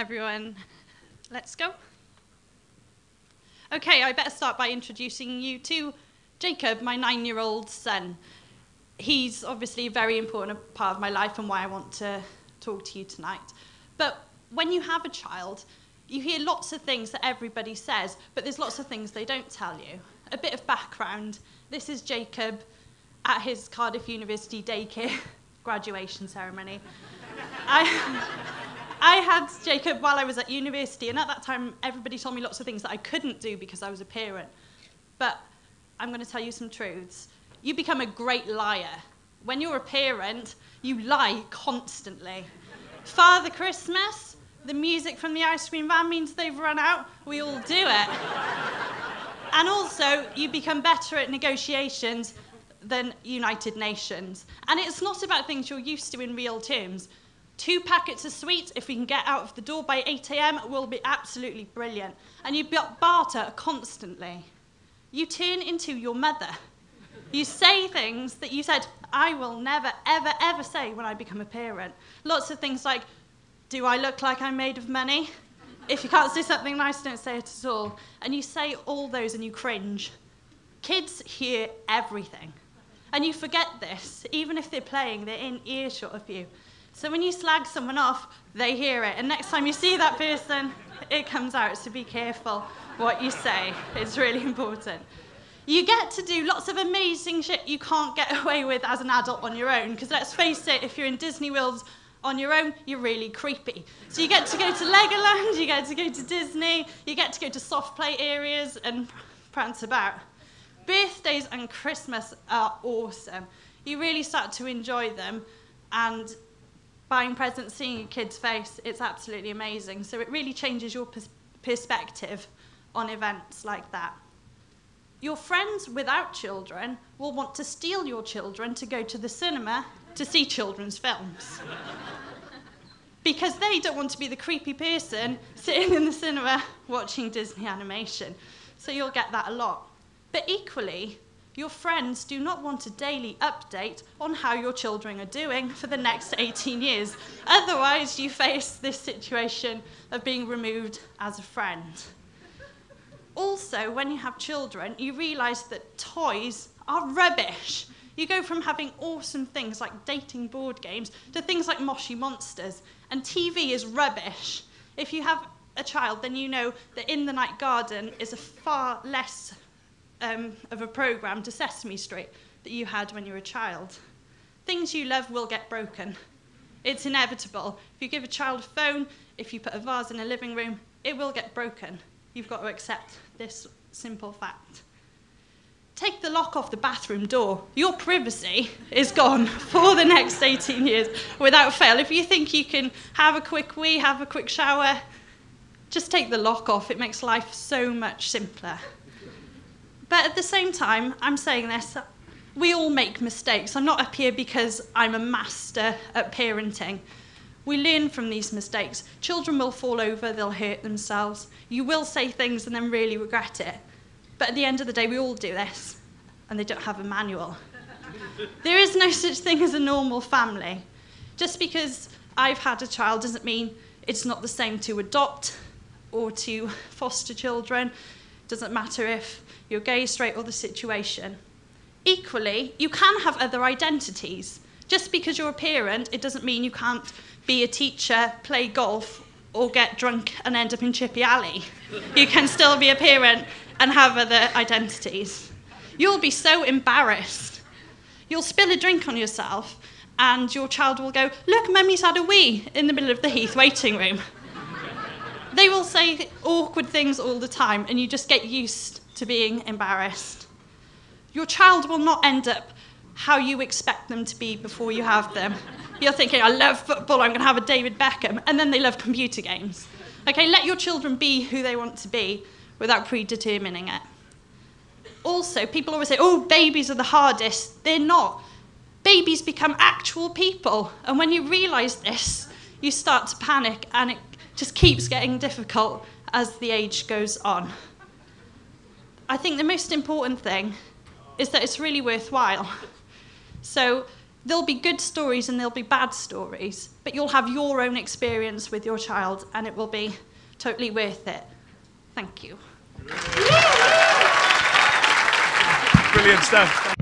everyone. Let's go. Okay, I better start by introducing you to Jacob, my 9-year-old son. He's obviously a very important part of my life and why I want to talk to you tonight. But when you have a child, you hear lots of things that everybody says, but there's lots of things they don't tell you. A bit of background. This is Jacob at his Cardiff University daycare graduation ceremony. I had Jacob while I was at university, and at that time, everybody told me lots of things that I couldn't do because I was a parent. But I'm going to tell you some truths. You become a great liar. When you're a parent, you lie constantly. Father Christmas, the music from the ice cream van means they've run out. We all do it. And also, you become better at negotiations than United Nations. And it's not about things you're used to in real terms. 2 packets of sweets, if we can get out of the door by 8 a.m, will be absolutely brilliant. And you barter constantly. You turn into your mother. You say things that you said, I will never, ever, ever say when I become a parent. Lots of things like, do I look like I'm made of money? If you can't say something nice, don't say it at all. And you say all those and you cringe. Kids hear everything. And you forget this. Even if they're playing, they're in earshot of you. So when you slag someone off, they hear it. And next time you see that person, it comes out. So be careful what you say. It's really important. You get to do lots of amazing shit you can't get away with as an adult on your own. Because let's face it, if you're in Disney World on your own, you're really creepy. So you get to go to Legoland, you get to go to Disney, you get to go to soft play areas and prance about. Birthdays and Christmas are awesome. You really start to enjoy them, and buying presents, seeing your kid's face, it's absolutely amazing. So it really changes your perspective on events like that. Your friends without children will want to steal your children to go to the cinema to see children's films. Because they don't want to be the creepy person sitting in the cinema watching Disney animation. So you'll get that a lot. But equally, your friends do not want a daily update on how your children are doing for the next 18 years. Otherwise, you face this situation of being removed as a friend. Also, when you have children, you realise that toys are rubbish. You go from having awesome things like dating board games to things like Moshi Monsters, and TV is rubbish. If you have a child, then you know that In the Night Garden is a far less of a programme to Sesame Street that you had when you were a child. Things you love will get broken. It's inevitable. If you give a child a phone, if you put a vase in a living room, it will get broken. You've got to accept this simple fact. Take the lock off the bathroom door. Your privacy is gone for the next 18 years without fail. If you think you can have a quick wee, have a quick shower, just take the lock off. It makes life so much simpler. But at the same time, I'm saying this, we all make mistakes. I'm not up here because I'm a master at parenting. We learn from these mistakes. Children will fall over, they'll hurt themselves. You will say things and then really regret it. But at the end of the day, we all do this, and they don't have a manual. There is no such thing as a normal family. Just because I've had a child doesn't mean it's not the same to adopt or to foster children. Doesn't matter if you're gay, straight, or the situation. Equally, you can have other identities. Just because you're a parent, it doesn't mean you can't be a teacher, play golf, or get drunk and end up in Chippy Alley. You can still be a parent and have other identities. You'll be so embarrassed. You'll spill a drink on yourself, and your child will go, look, Mummy's had a wee in the middle of the Heath waiting room. They will say awkward things all the time, and you just get used to being embarrassed. Your child will not end up how you expect them to be before you have them. You're thinking, I love football, I'm going to have a David Beckham, and then they love computer games. Okay, let your children be who they want to be without predetermining it. Also, people always say, oh, babies are the hardest. They're not. Babies become actual people, and when you realise this, you start to panic, and it just keeps getting difficult as the age goes on. I think the most important thing is that it's really worthwhile. So There'll be good stories and there'll be bad stories, but you'll have your own experience with your child and it will be totally worth it. Thank you. Brilliant stuff.